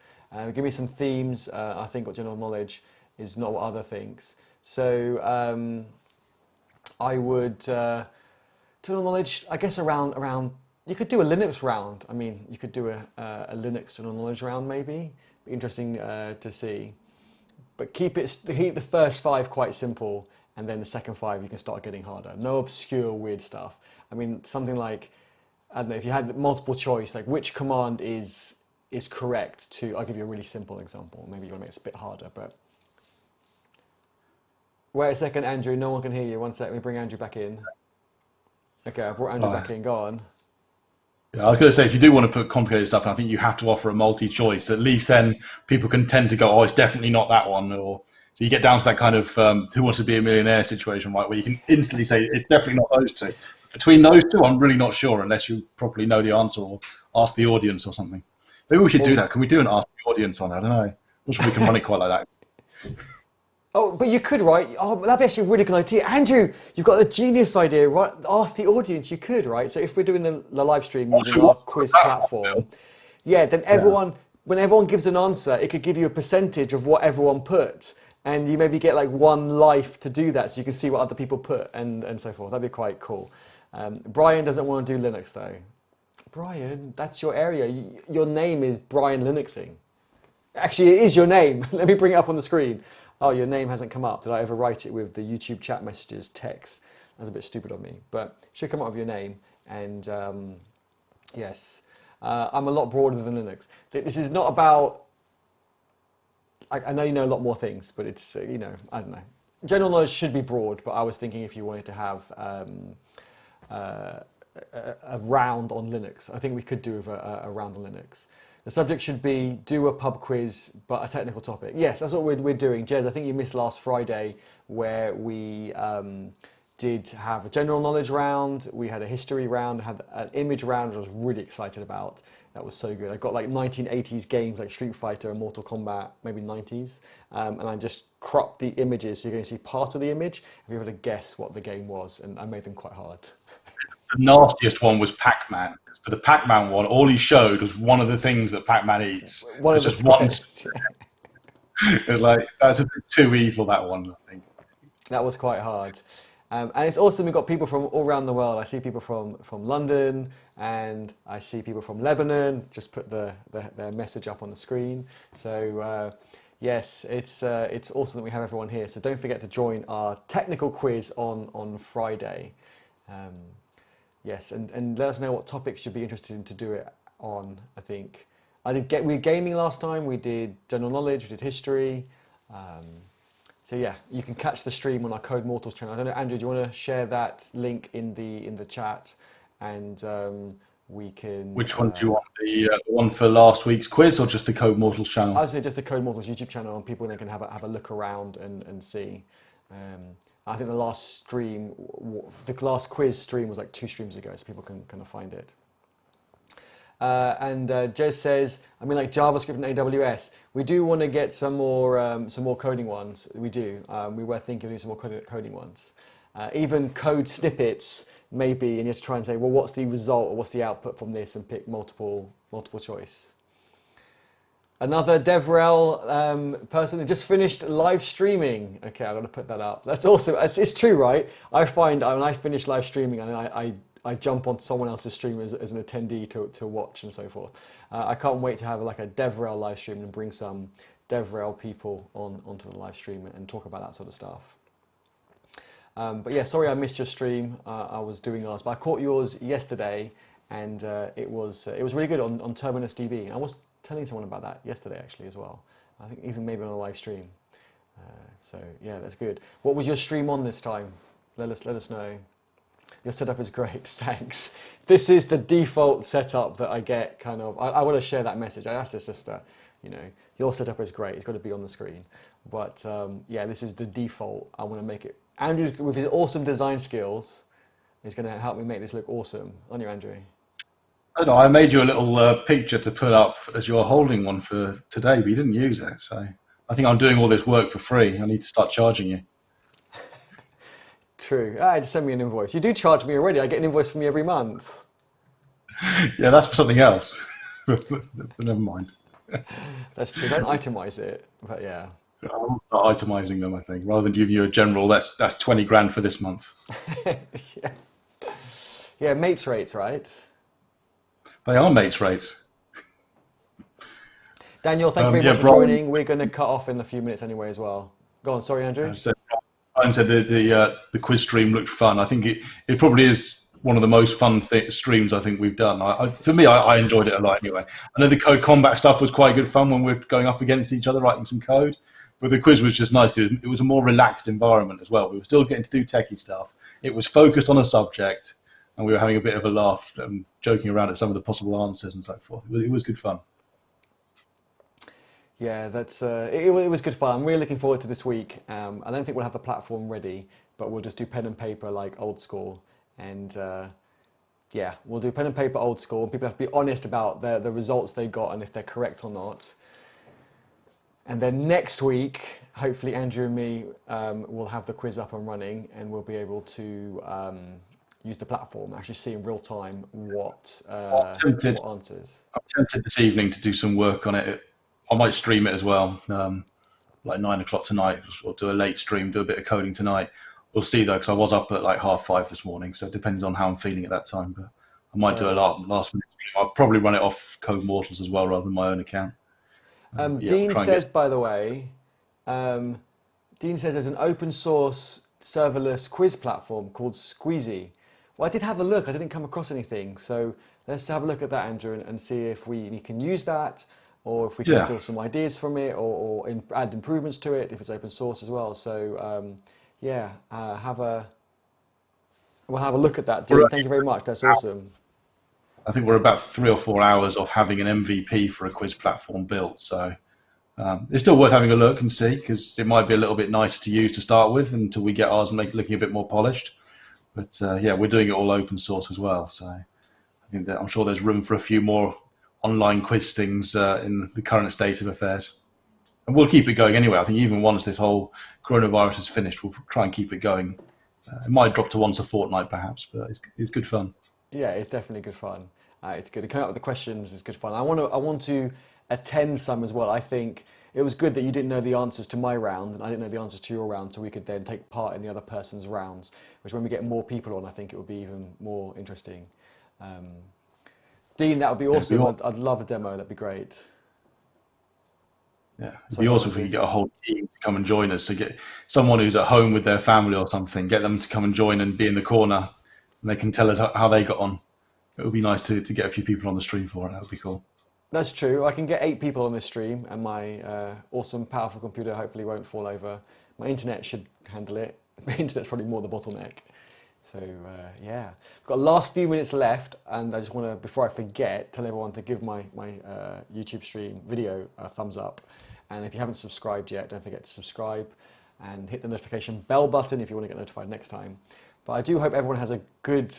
Give me some themes. I think what general knowledge is not what other things. So I would general knowledge, I guess around. You could do a Linux round. I mean, you could do a Linux general knowledge round maybe. Be interesting to see. But keep the first 5 quite simple. And then the second 5, you can start getting harder. No obscure, weird stuff. I mean, something like, I don't know, if you had multiple choice, like which command is correct to, I'll give you a really simple example. Maybe you want to make it a bit harder, but. Wait a second, Andrew, no one can hear you. One sec, let me bring Andrew back in. Okay, I brought Andrew back in, go on. Yeah, I was going to say, if you do want to put complicated stuff, I think you have to offer a multi-choice. At least then people can tend to go, oh, it's definitely not that one, or... So you get down to that kind of Who Wants to Be a Millionaire situation, right, where you can instantly say it's definitely not those two. Between those two, I'm really not sure unless you properly know the answer or ask the audience or something. Maybe we should do that. Can we do an ask the audience on it? I don't know. I'm sure we can run it quite like that. Oh, but you could, right? Oh, that'd be actually a really good idea. Andrew, you've got a genius idea, right? Ask the audience, you could, right? So if we're doing the live stream using our quiz platform, then when everyone gives an answer, it could give you a percentage of what everyone put. And you maybe get like 1 life to do that, so you can see what other people put and so forth. That'd be quite cool. Brian doesn't want to do Linux though. Brian, that's your area. Your name is Brian Linuxing. Actually, it is your name. Let me bring it up on the screen. Oh, your name hasn't come up. Did I overwrite it with the YouTube chat messages text? That's a bit stupid of me, but it should come up with your name. And yes, I'm a lot broader than Linux. This is not about. I know you know a lot more things, but it's I don't know. General knowledge should be broad, but I was thinking if you wanted to have a round on Linux, I think we could do with a round on Linux. The subject should be do a pub quiz, but a technical topic. Yes, that's what we're doing. Jez, I think you missed last Friday where we did have a general knowledge round, we had a history round, had an image round, which I was really excited about. That was so good. I got like 1980s games like Street Fighter and Mortal Kombat, maybe 90s, and I just cropped the images so you're going to see part of the image and be able to guess what the game was, and I made them quite hard. The nastiest one was Pac-Man. For the Pac-Man one, all he showed was one of the things that Pac-Man eats. One so of the just one. squares. It was like, that's a bit too evil, that one, I think. That was quite hard. And it's awesome, we've got people from all around the world. I see people from London, and I see people from Lebanon. Just put their message up on the screen. So yes, it's awesome that we have everyone here. So don't forget to join our technical quiz on Friday. Yes, and let us know what topics you'd be interested in to do it on. I think we did gaming last time. We did general knowledge. We did history. So yeah, you can catch the stream on our Code Mortals channel. I don't know, Andrew, do you want to share that link in the chat, and we can. Which one do you want? The one for last week's quiz, or just the Code Mortals channel? I'd say just the Code Mortals YouTube channel, and people then can have a look around and see. I think the last quiz stream was like 2 streams ago, so people can kind of find it. And Jez says, I mean, like JavaScript and AWS, we do want to get some more coding ones. We do. We were thinking of doing some more coding ones. Even code snippets, maybe, and you have to try and say, well, what's the result or what's the output from this, and pick multiple choice. Another DevRel person who just finished live streaming. Okay, I'm going to put that up. That's awesome. It's true, right? I find when I finish live streaming and I jump on someone else's stream as an attendee to watch and so forth. I can't wait to have like a DevRel live stream and bring some DevRel people onto the live stream and talk about that sort of stuff. But yeah, sorry I missed your stream. I was doing ours, but I caught yours yesterday, and it was really good on Terminus DB. I was telling someone about that yesterday actually as well. I think even maybe on a live stream. So yeah, that's good. What was your stream on this time? Let us know. Your setup is great, thanks. This is the default setup that I get kind of. I want to share that message. I asked his sister, your setup is great. It's got to be on the screen. But yeah, this is the default. I want to make it. Andrew, with his awesome design skills, is going to help me make this look awesome. Aren't you, Andrew? I know, I made you a little picture to put up as you're holding one for today, but you didn't use it. So I think I'm doing all this work for free. I need to start charging you. True. Just send me an invoice. You do charge me already. I get an invoice from you every month. Yeah, that's for something else. But never mind. That's true. Don't itemize it. But yeah. I'll start itemizing them, I think, rather than giving you a general, that's 20 grand for this month. Yeah, mates rates, right? They are mates rates. Daniel, thank you very much for joining. We're going to cut off in a few minutes anyway as well. Go on, sorry, Andrew. Brian said the quiz stream looked fun. I think it probably is one of the most fun streams I think we've done. For me, I enjoyed it a lot anyway. I know the code combat stuff was quite good fun when we're going up against each other, writing some code. But the quiz was just nice because it was a more relaxed environment as well. We were still getting to do techie stuff. It was focused on a subject, and we were having a bit of a laugh and joking around at some of the possible answers and so forth. It was good fun. Yeah, that's it was good fun. I'm really looking forward to this week. I don't think we'll have the platform ready, but we'll just do pen and paper like old school. And yeah, we'll do pen and paper old school. And people have to be honest about the results they got and if they're correct or not. And then next week, hopefully Andrew and me will have the quiz up and running, and we'll be able to use the platform, actually see in real time what answers. I'm tempted this evening to do some work on it. I might stream it as well, like 9 o'clock tonight. We'll do a late stream, do a bit of coding tonight. We'll see though, because I was up at like 5:30 this morning, so it depends on how I'm feeling at that time. But I might do a last minute stream. I'll probably run it off Code Mortals as well, rather than my own account. Dean says, by the way, Dean says there's an open source serverless quiz platform called Squeezy. Well, I did have a look. I didn't come across anything. So let's have a look at that, Andrew, and see if we can use that, or if we can Yeah. steal some ideas from it, or add improvements to it if it's open source as well. So yeah, we'll have a look at that, Dean. Thank you very much. That's awesome. I think we're about 3 or 4 hours off having an MVP for a quiz platform built. So it's still worth having a look and see, because it might be a little bit nicer to use to start with until we get ours looking a bit more polished. But yeah, we're doing it all open source as well. So I think that I'm sure there's room for a few more online quiz things in the current state of affairs. And we'll keep it going anyway. I think even once this whole coronavirus is finished, we'll try and keep it going. It might drop to once a fortnight perhaps, but it's good fun. Yeah, it's definitely good fun. It's good. Coming up with the questions is good fun. I want to attend some as well. I think it was good that you didn't know the answers to my round and I didn't know the answers to your round, so we could then take part in the other person's rounds, which when we get more people on, I think it would be even more interesting. Dean, that would be awesome. I'd love a demo. That'd be great. Yeah, it'd be awesome if we could get a whole team to come and join us. So get someone who's at home with their family or something, get them to come and join and be in the corner, and they can tell us how they got on. It would be nice to get a few people on the stream for it. That would be cool. That's true. I can get 8 people on this stream, and my awesome, powerful computer hopefully won't fall over. My internet should handle it. My internet's probably more the bottleneck. So yeah, we've got the last few minutes left, and I just want to, before I forget, tell everyone to give my YouTube stream video a thumbs up. And if you haven't subscribed yet, don't forget to subscribe and hit the notification bell button if you want to get notified next time. But I do hope everyone has a good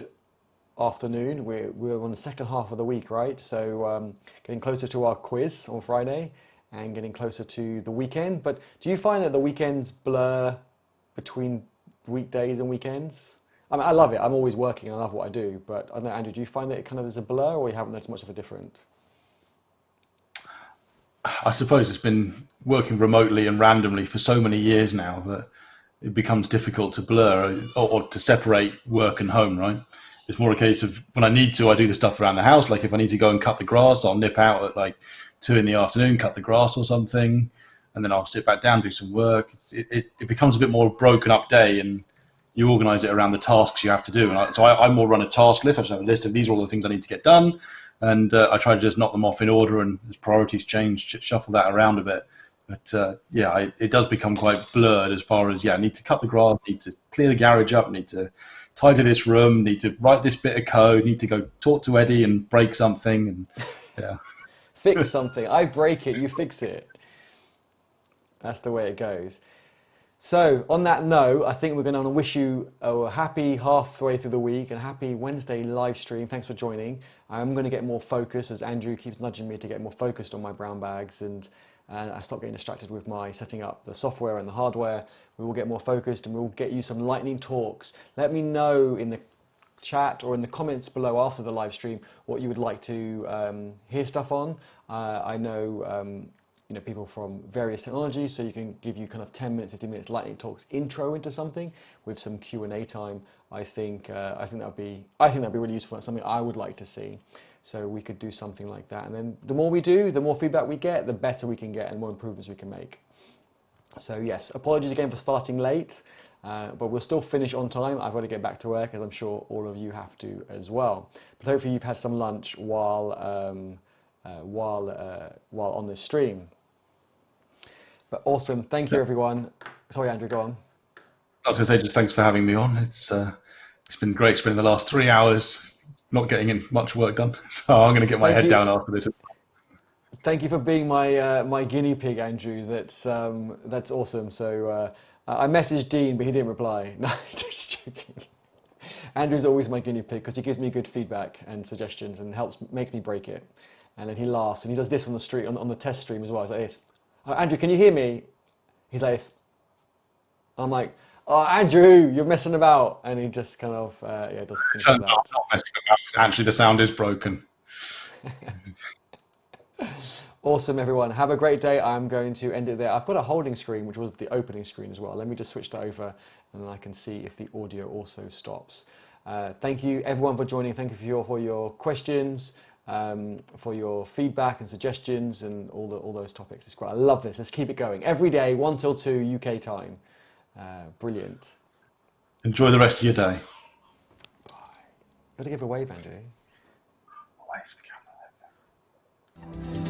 afternoon. We're on the second half of the week, right? So getting closer to our quiz on Friday and getting closer to the weekend. But do you find that the weekends blur between weekdays and weekends? I mean, I love it. I'm always working. I love what I do. But I don't know, Andrew, do you find that it kind of is a blur, or you haven't noticed much of a difference? I suppose it's been working remotely and randomly for so many years now that it becomes difficult to blur or to separate work and home, right? It's more a case of when I need to, I do the stuff around the house. Like if I need to go and cut the grass, I'll nip out at like 2 in the afternoon, cut the grass or something, and then I'll sit back down, do some work. It becomes a bit more broken up day, and you organize it around the tasks you have to do. And so I more run a task list. I just have a list of these are all the things I need to get done. And I try to just knock them off in order, and as priorities change, shuffle that around a bit. But yeah, it does become quite blurred as far as, I need to cut the grass, need to clear the garage up, need to tidy this room, need to write this bit of code, need to go talk to Eddie and break something. And yeah. Fix something. I break it, you fix it. That's the way it goes. So on that note, I think we're going to wish you a happy halfway through the week and a happy Wednesday live stream. Thanks for joining. I'm going to get more focused, as Andrew keeps nudging me to get more focused on my brown bags, and I stop getting distracted with my setting up the software and the hardware. We will get more focused and we'll get you some lightning talks. Let me know in the chat or in the comments below after the live stream what you would like to hear stuff on. I know people from various technologies, so you can give you kind of 10 minutes, 15 minutes lightning talks intro into something with some Q&A time. I think that'd be really useful. It's something I would like to see. So we could do something like that. And then the more we do, the more feedback we get, the better we can get and more improvements we can make. So yes, apologies again for starting late, but we'll still finish on time. I've got to get back to work, as I'm sure all of you have to as well. But hopefully you've had some lunch while on this stream. But awesome, thank you everyone. Sorry, Andrew, go on. I was going to say, just thanks for having me on. It's been great spending the last 3 hours not getting much work done. So I'm going to get my head down after this. Thank you for being my guinea pig, Andrew. That's awesome. So I messaged Dean, but he didn't reply. No, just joking. Andrew's always my guinea pig because he gives me good feedback and suggestions and makes me break it. And then he laughs and he does this on the street on the test stream as well. He's like this. Andrew, can you hear me? He's like this. I'm like, oh, Andrew, you're messing about. And he just kind of, does things like that. Not messing about, because actually the sound is broken. Awesome, everyone. Have a great day. I'm going to end it there. I've got a holding screen, which was the opening screen as well. Let me just switch that over and then I can see if the audio also stops. Thank you, everyone, for joining. Thank you for your questions. for your feedback and suggestions and all those topics. It's great. I love this. Let's keep it going. Every day, 1 till 2 UK time. Brilliant. Enjoy the rest of your day. Bye. Got to give a wave, Andrew. Wave to the camera.